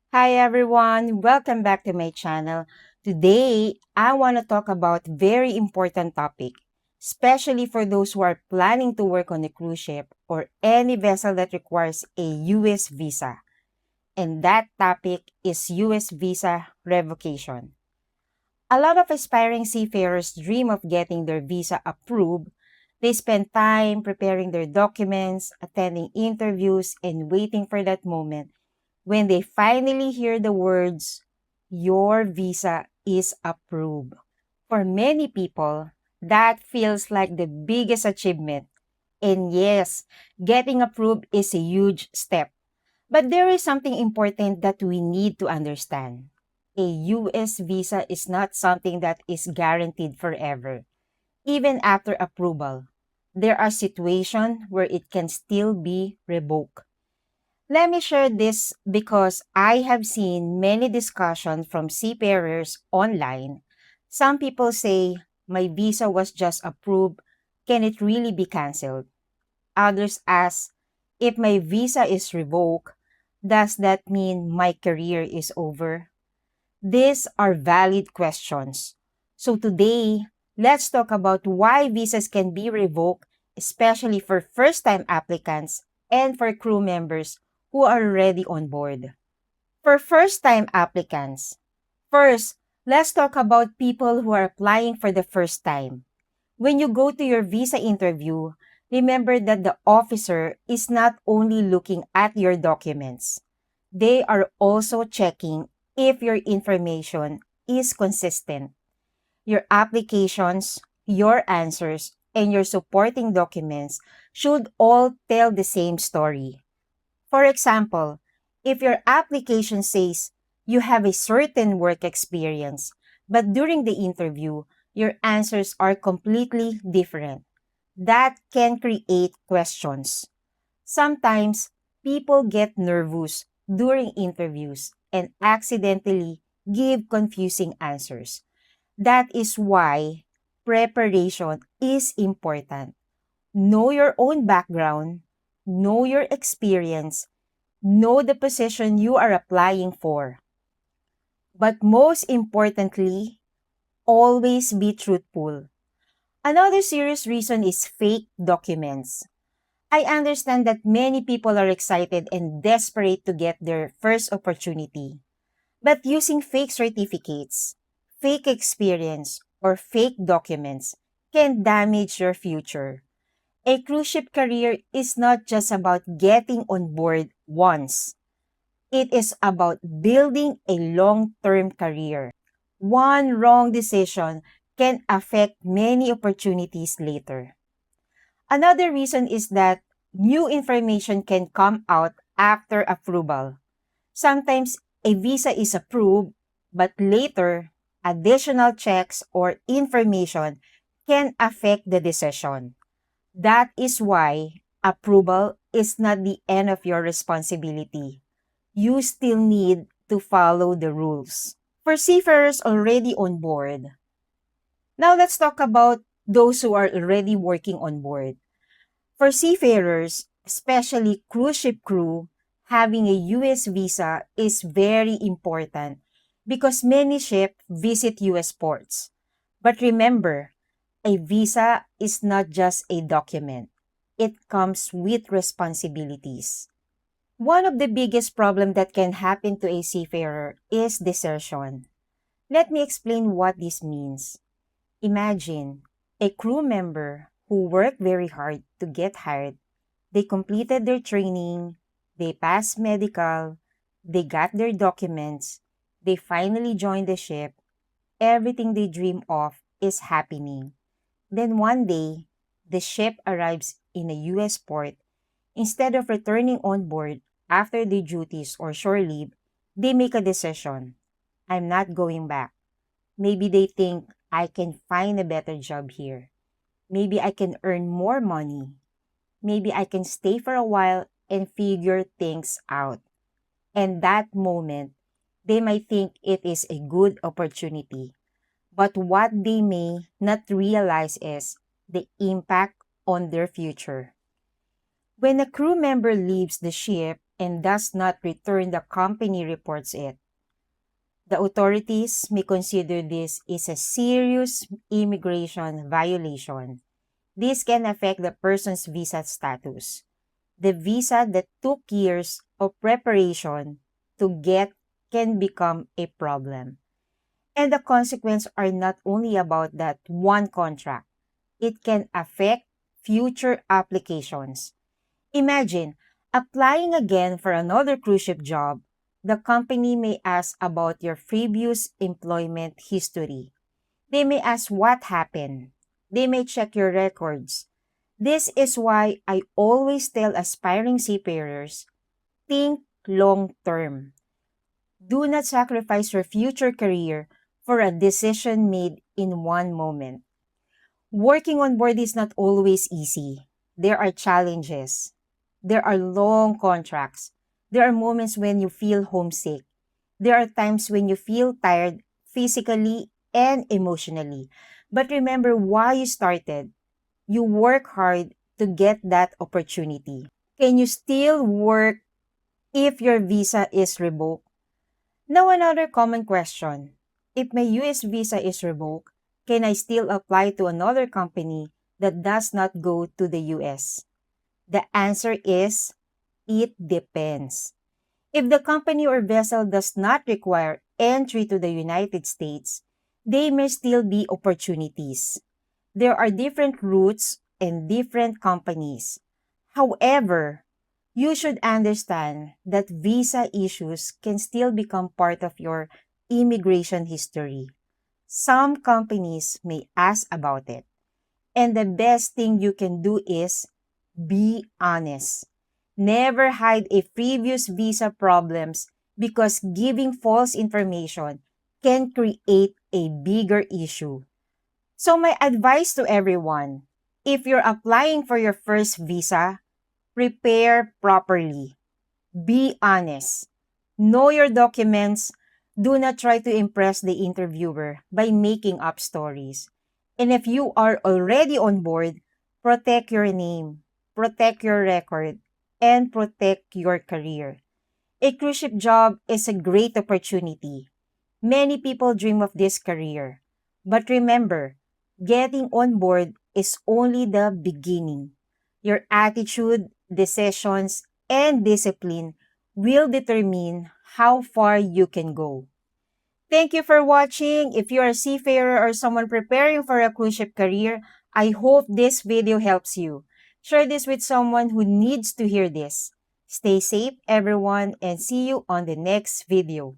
Hi everyone, welcome back to my channel. Today, I want to talk about very important topic, especially for those who are planning to work on a cruise ship or any vessel that requires a US visa. And that topic is US visa revocation. A lot of aspiring seafarers dream of getting their visa approved. They spend time preparing their documents, attending interviews, and waiting for that moment when they finally hear the words, your visa is approved. For many people, that feels like the biggest achievement. And yes, getting approved is a huge step. But there is something important that we need to understand. A US visa is not something that is guaranteed forever, even after approval. There are situations where it can still be revoked. Let me share this because I have seen many discussions from seafarers online. Some people say, my visa was just approved. Can it really be canceled? Others ask, if my visa is revoked, does that mean my career is over? These are valid questions. So today, let's talk about why visas can be revoked, especially for first-time applicants and for crew members who are already on board. For first-time applicants, first, let's talk about people who are applying for the first time. When you go to your visa interview, remember that the officer is not only looking at your documents. They are also checking if your information is consistent. Your applications, your answers, and your supporting documents should all tell the same story. For example, if your application says you have a certain work experience, but during the interview, your answers are completely different, that can create questions. Sometimes people get nervous during interviews and accidentally give confusing answers. That is why preparation is important. Know your own background, know your experience, know the position you are applying for. But most importantly, always be truthful. Another serious reason is fake documents. I understand that many people are excited and desperate to get their first opportunity. But using fake certificates, fake experience, or fake documents can damage your future. A cruise ship career is not just about getting on board once. It is about building a long-term career. One wrong decision can affect many opportunities later. Another reason is that new information can come out after approval. Sometimes a visa is approved, but later, additional checks or information can affect the decision. That is why approval is not the end of your responsibility. You still need to follow the rules. For seafarers already on board, now let's talk about those who are already working on board. For seafarers, especially cruise ship crew, having a US visa is very important because many ships visit US ports. But remember, a visa is not just a document. It comes with responsibilities. One of the biggest problems that can happen to a seafarer is desertion. Let me explain what this means. Imagine a crew member who worked very hard to get hired. They completed their training, they passed medical, they got their documents, they finally joined the ship. Everything they dream of is happening. Then one day, the ship arrives in a US port. Instead of returning on board after the duties or shore leave, they make a decision. I'm not going back. Maybe they think I can find a better job here. Maybe I can earn more money. Maybe I can stay for a while and figure things out. And that moment, they might think it is a good opportunity. But what they may not realize is the impact on their future. When a crew member leaves the ship, and does not return the company reports it. The authorities may consider this is a serious immigration violation. This can affect the person's visa status. The visa that took years of preparation to get can become a problem. And the consequences are not only about that one contract, it can affect future applications. Imagine applying again for another cruise ship job. The company may ask about your previous employment history. They may ask what happened. They may check your records. This is why I always tell aspiring seafarers, think long term. Do not sacrifice your future career for a decision made in one moment. Working on board is not always easy. There are challenges. There are long contracts. There are moments when you feel homesick. There are times when you feel tired physically and emotionally. But remember why you started. You work hard to get that opportunity. Can you still work if your visa is revoked? Now, another common question. If my US visa is revoked, can I still apply to another company that does not go to the US? The answer is it depends. If the company or vessel does not require entry to the United States, they may still be opportunities. There are different routes and different companies. However, you should understand that visa issues can still become part of your immigration history. Some companies may ask about it. And the best thing you can do is be honest. Never hide a previous visa problems because giving false information can create a bigger issue. So my advice to everyone, if you're applying for your first visa, prepare properly. Be honest. Know your documents. Do not try to impress the interviewer by making up stories. And if you are already on board, protect your name, protect your record, and protect your career. A cruise ship job is a great opportunity. Many people dream of this career. But remember, getting on board is only the beginning. Your attitude, decisions, and discipline will determine how far you can go. Thank you for watching. If you are a seafarer or someone preparing for a cruise ship career, I hope this video helps you. Share this with someone who needs to hear this. Stay safe, everyone, and see you on the next video.